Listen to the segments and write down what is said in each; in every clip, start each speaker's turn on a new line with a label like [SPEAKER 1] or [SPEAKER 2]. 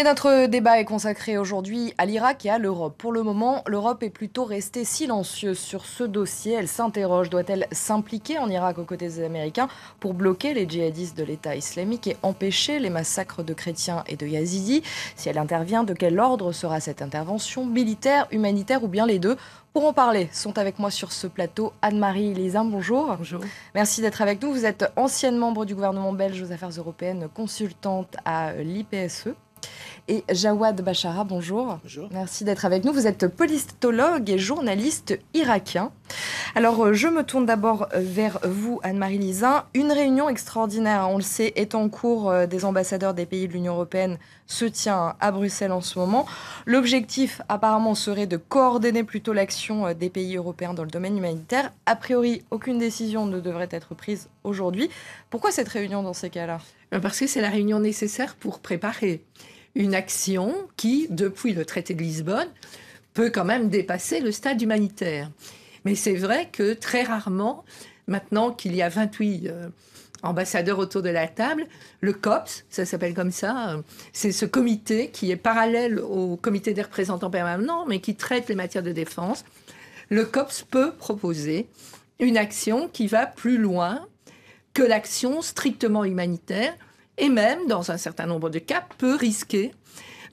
[SPEAKER 1] Et notre débat est consacré aujourd'hui à l'Irak et à l'Europe. Pour le moment, l'Europe est plutôt restée silencieuse sur ce dossier. Elle s'interroge, doit-elle s'impliquer en Irak aux côtés des Américains pour bloquer les djihadistes de l'État islamique et empêcher les massacres de chrétiens et de yazidis? Si elle intervient, de quel ordre sera cette intervention? Militaire, humanitaire ou bien les deux? Pour en parler, sont avec moi sur ce plateau Anne-Marie Lisin, bonjour.
[SPEAKER 2] Bonjour.
[SPEAKER 1] Merci d'être avec nous. Vous êtes ancienne membre du gouvernement belge aux affaires européennes, consultante à l'IPSE. Et Jawad Bachara, bonjour.
[SPEAKER 2] Bonjour.
[SPEAKER 1] Merci d'être avec nous. Vous êtes politologue et journaliste irakien. Alors, je me tourne d'abord vers vous, Anne-Marie Lisin. Une réunion extraordinaire, on le sait, est en cours des ambassadeurs des pays de l'Union européenne, se tient à Bruxelles en ce moment. L'objectif, apparemment, serait de coordonner plutôt l'action des pays européens dans le domaine humanitaire. A priori, aucune décision ne devrait être prise aujourd'hui. Pourquoi cette réunion dans ces cas-là ?
[SPEAKER 2] Parce que c'est la réunion nécessaire pour préparer une action qui, depuis le traité de Lisbonne, peut quand même dépasser le stade humanitaire. Mais c'est vrai que très rarement, maintenant qu'il y a 28 ambassadeurs autour de la table, le COPS, ça s'appelle comme ça, c'est ce comité qui est parallèle au comité des représentants permanents, mais qui traite les matières de défense. Le COPS peut proposer une action qui va plus loin que l'action strictement humanitaire, et même, dans un certain nombre de cas, peut risquer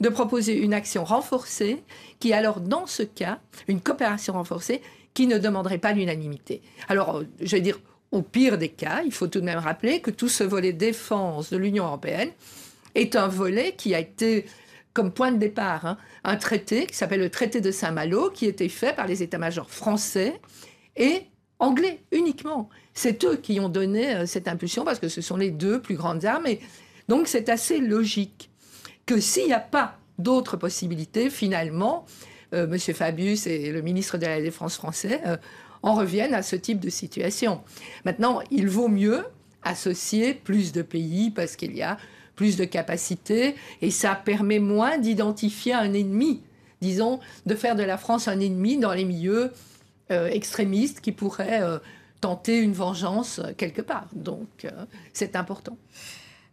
[SPEAKER 2] de proposer une action renforcée qui, alors, dans ce cas, une coopération renforcée qui ne demanderait pas l'unanimité. Alors, je vais dire, au pire des cas, il faut tout de même rappeler que tout ce volet défense de l'Union européenne est un volet qui a été, comme point de départ, un traité qui s'appelle le traité de Saint-Malo, qui a été fait par les états-majors français et anglais uniquement. C'est eux qui ont donné cette impulsion parce que ce sont les deux plus grandes armées. Donc c'est assez logique que s'il n'y a pas d'autres possibilités, finalement, M. Fabius et le ministre de la Défense français en reviennent à ce type de situation. Maintenant, il vaut mieux associer plus de pays parce qu'il y a plus de capacités et ça permet moins d'identifier un ennemi, disons, de faire de la France un ennemi dans les milieux extrémistes qui pourraient tenter une vengeance quelque part. Donc, c'est important.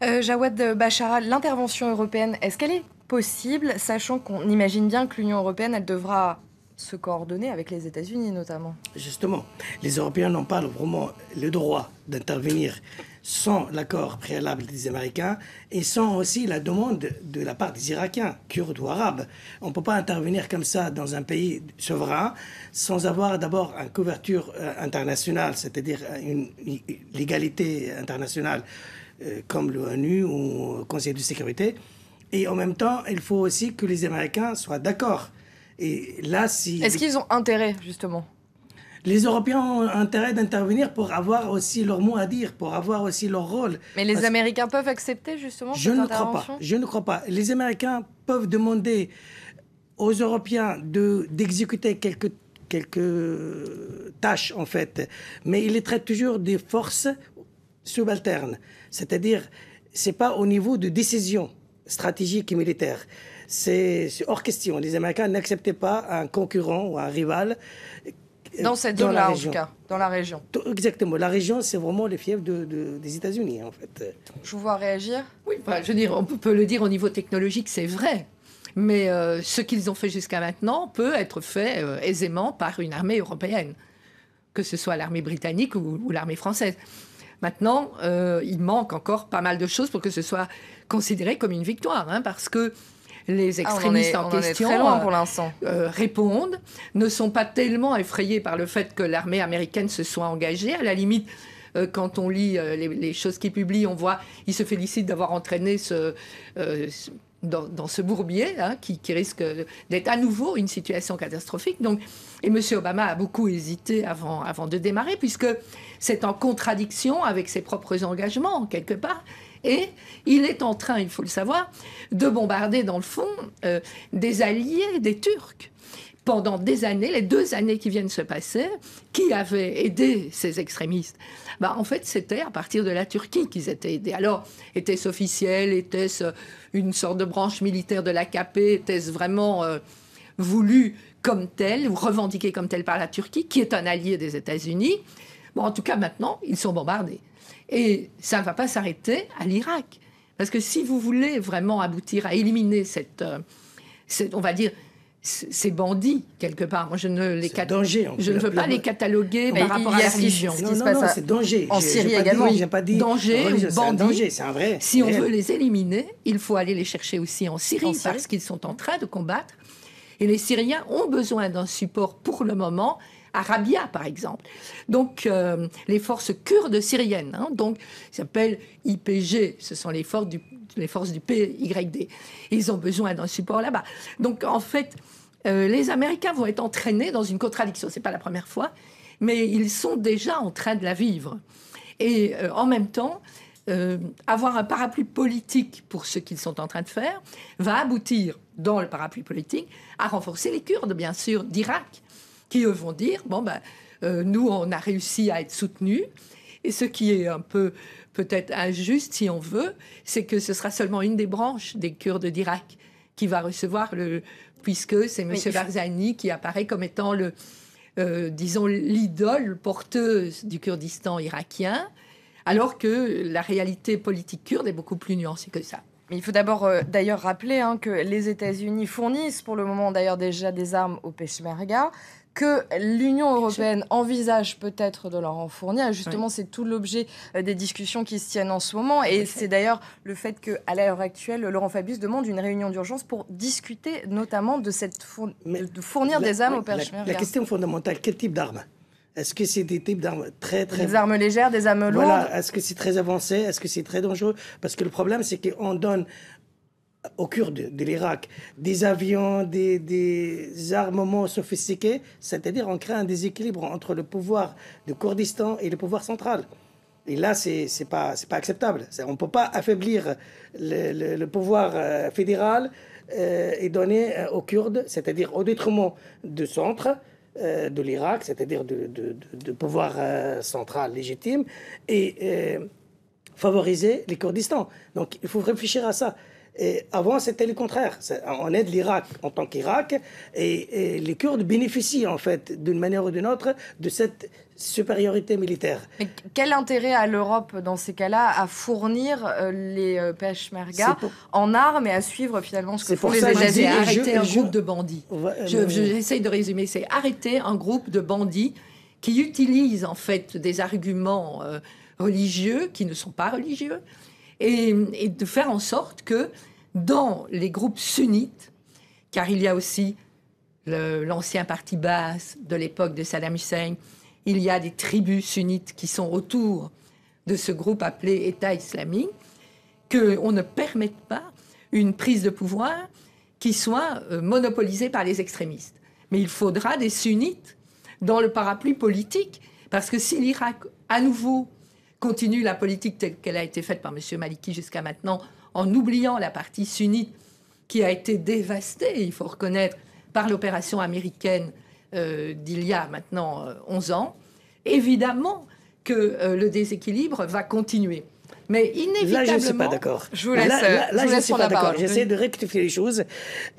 [SPEAKER 1] Jawad Bachara, l'intervention européenne, est-ce qu'elle est possible, sachant qu'on imagine bien que l'Union européenne, elle devra se coordonner avec les États-Unis notamment?
[SPEAKER 3] Justement, les Européens n'ont pas vraiment le droit d'intervenir sans l'accord préalable des Américains et sans aussi la demande de la part des Irakiens, Kurdes ou Arabes. On ne peut pas intervenir comme ça dans un pays souverain sans avoir d'abord une couverture internationale, c'est-à-dire une légalité internationale comme l'ONU ou le Conseil de sécurité. Et en même temps, il faut aussi que les Américains soient d'accord. Et là, si...
[SPEAKER 1] Est-ce qu'ils ont intérêt, justement ?
[SPEAKER 3] Les Européens ont intérêt d'intervenir pour avoir aussi leur mot à dire, pour avoir aussi leur rôle.
[SPEAKER 1] Mais les Américains peuvent accepter, justement, cette intervention ?
[SPEAKER 3] Je ne crois pas. Les Américains peuvent demander aux Européens d'exécuter quelques tâches, en fait. Mais ils les traitent toujours des forces subalternes. C'est-à-dire, ce n'est pas au niveau de décision stratégique et militaire. C'est hors question. Les Américains n'acceptaient pas un concurrent ou un rival
[SPEAKER 1] dans cette zone-là, en tout cas, dans la région.
[SPEAKER 3] Exactement. La région, c'est vraiment le fief des États-Unis, en fait.
[SPEAKER 1] Je vous vois réagir.
[SPEAKER 2] Oui, je veux dire, on peut le dire au niveau technologique, c'est vrai. Mais ce qu'ils ont fait jusqu'à maintenant peut être fait aisément par une armée européenne, que ce soit l'armée britannique ou l'armée française. Maintenant, il manque encore pas mal de choses pour que ce soit considéré comme une victoire, parce que les extrémistes en question
[SPEAKER 1] très loin pour l'instant.
[SPEAKER 2] Répondent, ne sont pas tellement effrayés par le fait que l'armée américaine se soit engagée. À la limite, quand on lit les choses qu'ils publient, on voit, ils se félicitent d'avoir entraîné dans ce bourbier qui risque d'être à nouveau une situation catastrophique. Donc, et M. Obama a beaucoup hésité avant de démarrer, puisque c'est en contradiction avec ses propres engagements, quelque part. Et il est en train, il faut le savoir, de bombarder, dans le fond, des alliés des Turcs. Pendant des années, les 2 années qui viennent se passer, qui avaient aidé ces extrémistes? En fait, c'était à partir de la Turquie qu'ils étaient aidés. Alors, était-ce officiel? Était-ce une sorte de branche militaire de l'AKP? Était-ce vraiment voulu comme tel, ou revendiqué comme tel par la Turquie, qui est un allié des États-Unis? En tout cas, maintenant, ils sont bombardés. Et ça ne va pas s'arrêter à l'Irak. Parce que si vous voulez vraiment aboutir à éliminer on va dire, ces bandits, quelque part, moi je ne veux pas les cataloguer par rapport à la religion.
[SPEAKER 3] Non, c'est danger.
[SPEAKER 1] En Syrie également.
[SPEAKER 2] Danger ou bandits.
[SPEAKER 3] C'est un vrai.
[SPEAKER 2] Si on veut les éliminer, il faut aller les chercher aussi en Syrie, parce qu'ils sont en train de combattre. Et les Syriens ont besoin d'un support pour le moment, à Rabia, par exemple. Donc, les forces kurdes syriennes, donc, ils s'appellent IPG, ce sont les forces du PYD. Ils ont besoin d'un support là-bas. Donc, en fait, les Américains vont être entraînés dans une contradiction. Ce n'est pas la première fois, mais ils sont déjà en train de la vivre. Et en même temps, avoir un parapluie politique pour ce qu'ils sont en train de faire va aboutir, dans le parapluie politique, à renforcer les Kurdes, bien sûr, d'Irak, qui, eux, vont dire, nous, on a réussi à être soutenus, et ce qui est un peu, peut-être injuste, si on veut, c'est que ce sera seulement une des branches des Kurdes d'Irak qui va recevoir puisque c'est M. Barzani qui apparaît comme étant disons, l'idole porteuse du Kurdistan irakien, alors que la réalité politique kurde est beaucoup plus nuancée que ça.
[SPEAKER 1] Mais il faut d'abord d'ailleurs rappeler que les États-Unis fournissent pour le moment d'ailleurs déjà des armes aux Peshmerga, que l'Union européenne envisage peut-être de leur en fournir. Justement, c'est tout l'objet des discussions qui se tiennent en ce moment. Et c'est d'ailleurs le fait qu'à l'heure actuelle, Laurent Fabius demande une réunion d'urgence pour discuter notamment de de fournir des armes aux Peshmerga.
[SPEAKER 3] La question fondamentale, quel type d'armes ? Est-ce que c'est des types d'armes très...
[SPEAKER 1] Des armes légères, des armes lourdes ?
[SPEAKER 3] Voilà. Est-ce que c'est très avancé ? Est-ce que c'est très dangereux ? Parce que le problème, c'est qu'on donne aux Kurdes de l'Irak des avions, des armements sophistiqués, c'est-à-dire on crée un déséquilibre entre le pouvoir du Kurdistan et le pouvoir central. Et là, c'est pas acceptable. On ne peut pas affaiblir le pouvoir fédéral et donner aux Kurdes, c'est-à-dire au détriment du centre, de l'Irak, c'est-à-dire de pouvoir central légitime, et favoriser les Kurdistan. Donc il faut réfléchir à ça. Et avant, c'était le contraire. On aide l'Irak en tant qu'Irak, et les Kurdes bénéficient en fait, d'une manière ou d'une autre, de cette supériorité militaire.
[SPEAKER 1] Mais quel intérêt a l'Europe dans ces cas-là à fournir les Peshmerga en armes et à suivre finalement ce que font les États-Unis?
[SPEAKER 2] C'est arrêter un groupe de bandits. J'essaye de résumer. C'est arrêter un groupe de bandits qui utilisent en fait des arguments religieux qui ne sont pas religieux, et de faire en sorte que dans les groupes sunnites, car il y a aussi l'ancien parti Baas de l'époque de Saddam Hussein, il y a des tribus sunnites qui sont autour de ce groupe appelé État islamique, qu'on ne permette pas une prise de pouvoir qui soit monopolisée par les extrémistes. Mais il faudra des sunnites dans le parapluie politique, parce que si l'Irak, à nouveau, continue la politique telle qu'elle a été faite par M. Maliki jusqu'à maintenant, en oubliant la partie sunnite qui a été dévastée, il faut reconnaître, par l'opération américaine d'il y a maintenant 11 ans, évidemment que le déséquilibre va continuer. Mais inévitablement...
[SPEAKER 3] Là, je ne suis pas d'accord.
[SPEAKER 1] Je vous laisse,
[SPEAKER 3] là, je ne suis pas d'accord. J'essaie de rectifier les choses.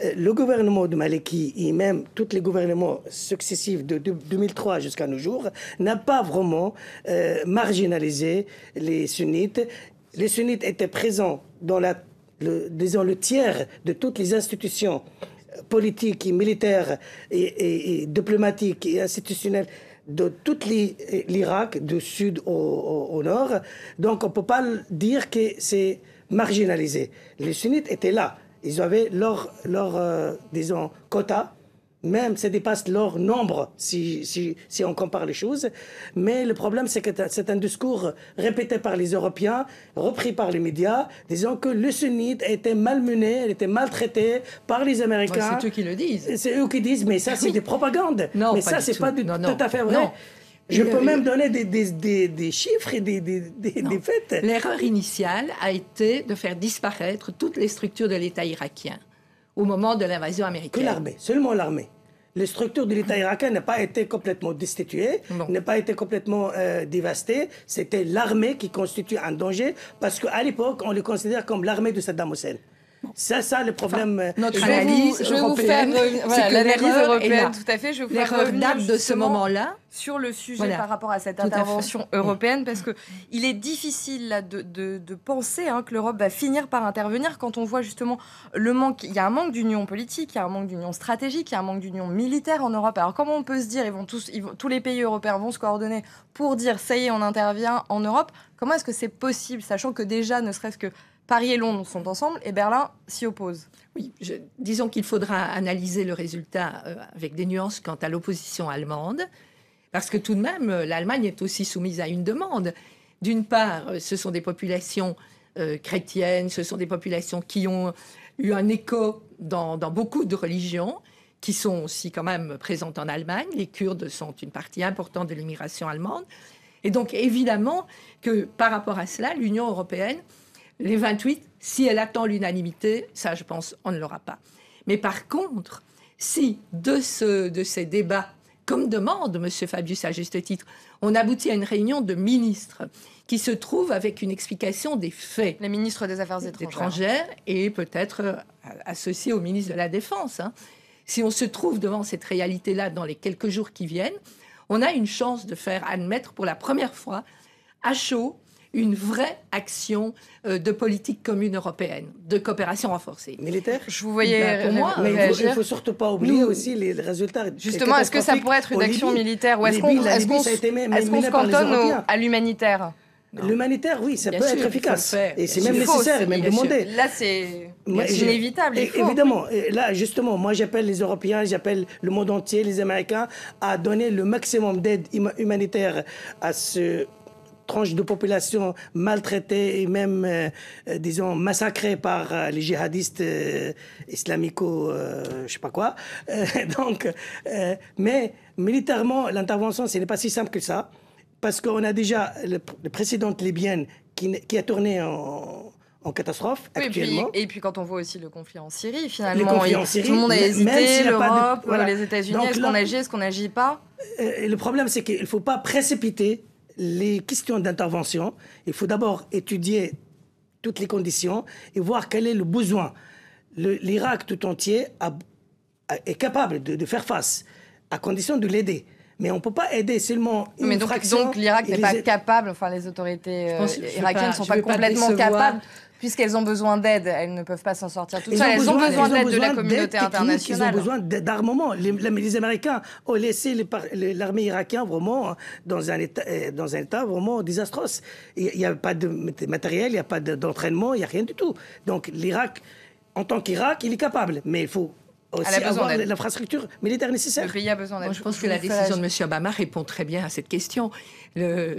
[SPEAKER 3] Le gouvernement de Maliki, et même tous les gouvernements successifs de 2003 jusqu'à nos jours, n'a pas vraiment marginalisé les sunnites. Les sunnites étaient présents dans le tiers de toutes les institutions politiques et militaires et diplomatiques et institutionnelles de tout l'Irak, du sud au nord. Donc on ne peut pas dire que c'est marginalisé. Les sunnites étaient là. Ils avaient leur disons, quota. Même ça dépasse leur nombre si on compare les choses. Mais le problème, c'est que c'est un discours répété par les Européens, repris par les médias, disant que le sunnite était malmené, elle était maltraité par les Américains.
[SPEAKER 2] C'est eux qui le disent.
[SPEAKER 3] C'est eux qui disent, mais ça, c'est des propagandes.
[SPEAKER 2] Non,
[SPEAKER 3] mais ça, c'est pas tout à fait vrai.
[SPEAKER 2] Non.
[SPEAKER 3] Je peux même donner des chiffres et des faits.
[SPEAKER 2] L'erreur initiale a été de faire disparaître toutes les structures de l'État irakien au moment de l'invasion américaine.
[SPEAKER 3] Que l'armée, seulement l'armée. Les structures de l'État irakien n'ont pas été complètement destituées, n'ont pas été complètement dévastées. C'était l'armée qui constitue un danger, parce qu'à l'époque, on le considère comme l'armée de Saddam Hussein. Ça, le problème.
[SPEAKER 2] Notre
[SPEAKER 1] Je vais
[SPEAKER 2] analyse
[SPEAKER 1] vous faire
[SPEAKER 2] européenne,
[SPEAKER 1] voilà,
[SPEAKER 2] que
[SPEAKER 1] l'analyse
[SPEAKER 2] l'erreur est
[SPEAKER 1] européenne,
[SPEAKER 2] là.
[SPEAKER 1] tout à fait. Je vais vous faire
[SPEAKER 2] L'erreur
[SPEAKER 1] revenir
[SPEAKER 2] date de ce
[SPEAKER 1] justement
[SPEAKER 2] moment-là.
[SPEAKER 1] sur le sujet
[SPEAKER 2] Voilà.
[SPEAKER 1] par rapport à cette
[SPEAKER 2] Tout à fait.
[SPEAKER 1] intervention européenne, parce que il est difficile là, de penser que l'Europe va finir par intervenir quand on voit justement le manque. Il y a un manque d'union politique, il y a un manque d'union stratégique, il y a un manque d'union militaire en Europe. Alors comment on peut se dire, tous les pays européens vont se coordonner pour dire ça y est, on intervient en Europe. Comment est-ce que c'est possible, sachant que déjà, ne serait-ce que Paris et Londres sont ensemble et Berlin s'y oppose?
[SPEAKER 2] Oui, disons qu'il faudra analyser le résultat avec des nuances quant à l'opposition allemande, parce que tout de même, l'Allemagne est aussi soumise à une demande. D'une part, ce sont des populations chrétiennes, ce sont des populations qui ont eu un écho dans beaucoup de religions, qui sont aussi quand même présentes en Allemagne. Les Kurdes sont une partie importante de l'immigration allemande. Et donc, évidemment, que par rapport à cela, l'Union européenne, les 28, si elle attend l'unanimité, ça, je pense, on ne l'aura pas. Mais par contre, si de ces débats, comme demande M. Fabius à juste titre, on aboutit à une réunion de ministres qui se trouvent avec une explication des faits.
[SPEAKER 1] Les ministres des Affaires étrangères
[SPEAKER 2] Et peut-être associés au ministre de la Défense. Si on se trouve devant cette réalité-là dans les quelques jours qui viennent, on a une chance de faire admettre pour la première fois à chaud une vraie action de politique commune européenne, de coopération renforcée.
[SPEAKER 3] Militaire.
[SPEAKER 1] Je vous voyais
[SPEAKER 2] pour moi,
[SPEAKER 3] Mais il ne faut surtout pas oublier aussi les résultats.
[SPEAKER 1] Justement, est-ce que ça pourrait être une action militaire ou est-ce qu'on se cantonne à l'humanitaire?
[SPEAKER 3] L'humanitaire, oui, ça
[SPEAKER 2] Bien
[SPEAKER 3] peut
[SPEAKER 2] sûr,
[SPEAKER 3] être efficace. Et c'est
[SPEAKER 1] Il
[SPEAKER 3] même
[SPEAKER 1] faut,
[SPEAKER 3] nécessaire et même demandé.
[SPEAKER 1] Là, c'est inévitable.
[SPEAKER 3] Évidemment. Et là, justement, moi, j'appelle les Européens, j'appelle le monde entier, les Américains, à donner le maximum d'aide humanitaire à ce tranche de population maltraitée et même, disons, massacrée par les djihadistes islamico, je sais pas quoi. Mais militairement, l'intervention, ce n'est pas si simple que ça, parce qu'on a déjà le précédente libyenne qui a tourné en catastrophe actuellement.
[SPEAKER 1] Et puis quand on voit aussi le conflit en Syrie, finalement, tout le monde a hésité,
[SPEAKER 3] si
[SPEAKER 1] l'Europe, les États-Unis, est-ce qu'on agit, est-ce qu'on n'agit pas?
[SPEAKER 3] Le problème, c'est qu'il ne faut pas précipiter les questions d'intervention. Il faut d'abord étudier toutes les conditions et voir quel est le besoin. L'Irak tout entier est capable de faire face, à condition de l'aider. Mais on ne peut pas aider seulement une fraction.
[SPEAKER 1] Donc l'Irak n'est pas capable, enfin les autorités irakiennes ne sont pas complètement capables, puisqu'elles ont besoin d'aide, elles ne peuvent pas s'en sortir toutes seules. Elles ont besoin d'aide de la communauté internationale.
[SPEAKER 3] Ils ont besoin d'armement. Les Américains ont laissé l'armée irakienne vraiment dans un état vraiment désastreux. Il n'y a pas de matériel, il n'y a pas d'entraînement, il n'y a rien du tout. Donc l'Irak, en tant qu'Irak, il est capable, mais il faut aussi avoir l'infrastructure militaire nécessaire.
[SPEAKER 1] Le pays a besoin d'aide.
[SPEAKER 2] Je pense que la décision de M. Obama répond très bien à cette question.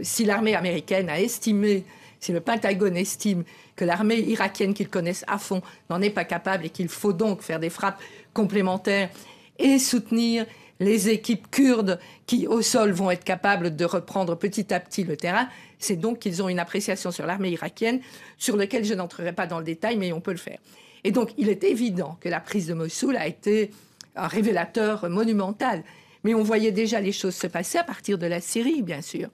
[SPEAKER 2] Si l'armée américaine a estimé, si le Pentagone estime que l'armée irakienne qu'ils connaissent à fond n'en est pas capable et qu'il faut donc faire des frappes complémentaires et soutenir les équipes kurdes qui, au sol, vont être capables de reprendre petit à petit le terrain, c'est donc qu'ils ont une appréciation sur l'armée irakienne sur laquelle je n'entrerai pas dans le détail, mais on peut le faire. Et donc, il est évident que la prise de Mossoul a été un révélateur monumental. Mais on voyait déjà les choses se passer à partir de la Syrie, bien sûr.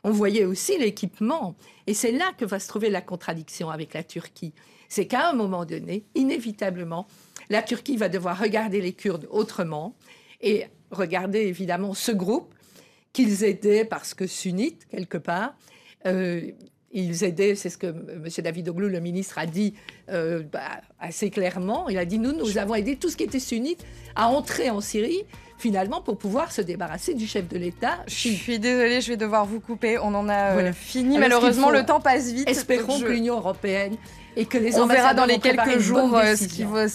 [SPEAKER 2] On voyait aussi l'équipement. Et c'est là que va se trouver la contradiction avec la Turquie. C'est qu'à un moment donné, inévitablement, la Turquie va devoir regarder les Kurdes autrement et regarder évidemment ce groupe qu'ils aidaient parce que sunnites, quelque part. Ils aidaient, c'est ce que M. Davutoglu, le ministre, a dit assez clairement. Il a dit, nous avons aidé tout ce qui était sunnite à entrer en Syrie, finalement, pour pouvoir se débarrasser du chef de l'État.
[SPEAKER 1] Je suis désolée, je vais devoir vous couper. On en a fini. Alors, malheureusement, le temps passe vite.
[SPEAKER 2] Espérons que l'Union européenne et que les
[SPEAKER 1] on verra dans les quelques jours
[SPEAKER 2] ce
[SPEAKER 1] qui va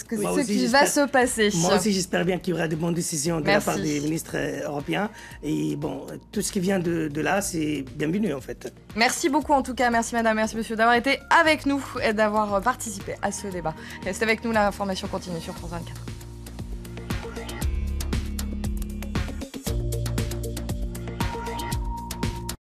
[SPEAKER 1] se passer.
[SPEAKER 3] Moi aussi, j'espère bien qu'il y aura de bonnes décisions de la part des ministres européens. Et bon, tout ce qui vient de là, c'est bienvenu en fait.
[SPEAKER 1] Merci beaucoup en tout cas. Merci madame, merci monsieur d'avoir été avec nous et d'avoir participé à ce débat. Restez avec nous, l'information continue sur France 24.